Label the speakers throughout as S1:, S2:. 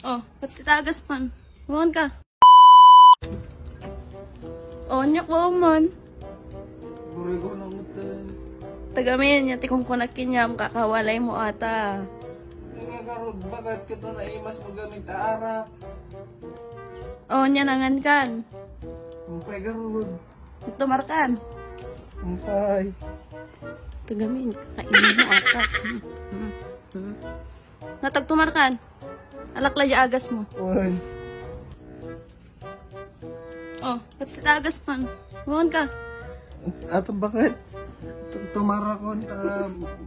S1: Oh, pati tagas man. Huwag ka. Oh, nyak mo man.
S2: Guri ko na mutan.
S1: Tagamin niya, tikong kunakinyam, kakawalay mo ata.
S2: Nagagarod, bakit kito na imas mo gamit aara?
S1: Oh, niya nangan kan.
S2: Umpay garod.
S1: Tumarkan.
S2: Umpay.
S1: Tagamin, kainin mo ata. Natagtumarkan. Alakla ya agas mo.
S2: Uy.
S1: Oh, pati tagas man. Huwag ka.
S2: Ato bakit? Tumara ko,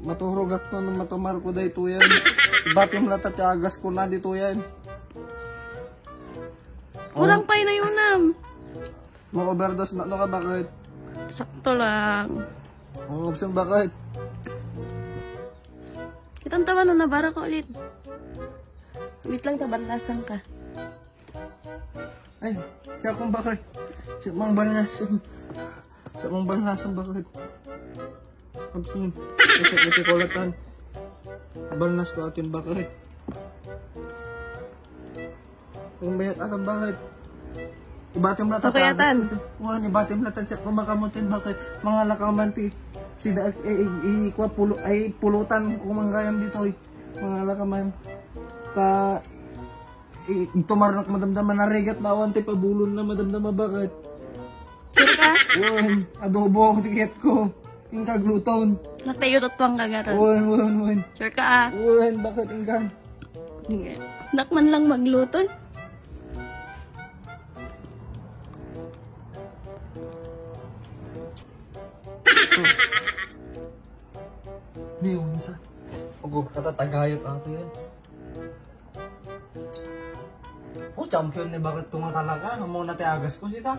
S2: maturog ako nung matumar ko dahito yan. Batim na tatiagas ko na dito yan.
S1: Kurang pa'y na yun nam.
S2: Ma-overdose na ka bakit?
S1: Sakto lang.
S2: Ang option bakit?
S1: Kitang tawa na nabara ko ulit. Wait lang, tabanlasan ka.
S2: Ay, siya kung bakit? Siya mang balnasan. Siya mang balnasan bakit? Absin. Kasi iti kolatan. Balnas ko atin bakit? Kung bayat atin bakit? Ibatim na
S1: Pakayatan.
S2: Wan, ibatim na siya kumakamutin bakit? Mga lakamanti. Sida ikwa pulo ay pulutan kung manggayam dito eh. Mga lakaman. Ka tumarnak madamdaman na regat na awan pabulon na madamdaman bakit?
S1: Sure ka?
S2: Wan, adobo ang tiket ko. Yung kagluton.
S1: Nagtayo totwang kagaran.
S2: Wan.
S1: Sure ka ah?
S2: Wan, bakit ingkan?
S1: Nakman lang magluton.
S2: Hindi yung isa. Pag katatagayot ato yan. Oh, champion ni bakit tunga talaga? Hamon na tiagas ko sita.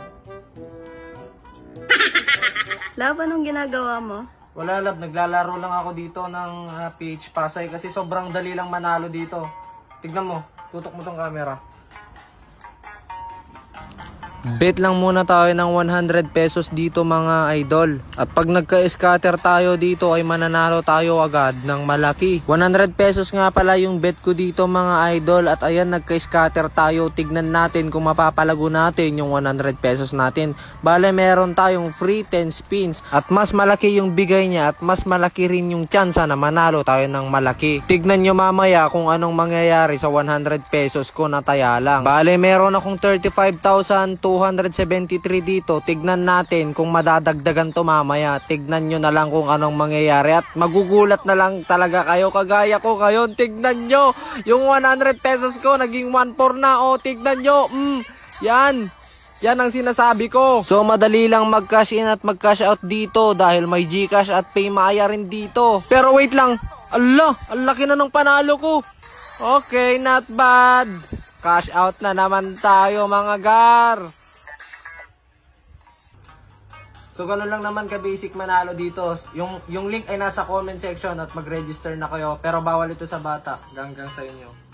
S1: Laban nung ginagawa mo?
S2: Wala lab, naglalaro lang ako dito ng PH Pasay kasi sobrang dali lang manalo dito. Tignan mo, tutok mo tong camera. Bet lang muna tayo ng 100 pesos dito mga idol. At pag nagka-scatter tayo dito ay mananalo tayo agad ng malaki. 100 pesos nga pala yung bet ko dito mga idol. At ayan, nagka-scatter tayo. Tignan natin kung mapapalago natin yung 100 pesos natin. Bale, meron tayong free 10 spins. At mas malaki yung bigay niya at mas malaki rin yung tsansa na manalo tayo ng malaki. Tignan nyo mamaya kung anong mangyayari sa 100 pesos ko na taya lang. Bale, meron akong 35,273 dito. Tignan natin kung madadagdagan to mamaya. Tignan nyo na lang kung anong mangyayari at magugulat na lang talaga kayo kagaya ko ngayon. Tignan nyo yung 100 pesos ko naging 1.4 na. O tignan nyo, yan ang sinasabi ko. So madali lang mag-cash in at mag-cash out dito dahil may GCash at PayMaya rin dito. Pero wait lang, ala, ang laki na ng panalo ko. Okay, not bad. Cash out na naman tayo mga gar. So ganoon lang naman ka-basic manalo dito. Yung link ay nasa comment section at mag-register na kayo. Pero bawal ito sa bata. Hanggang sa inyo.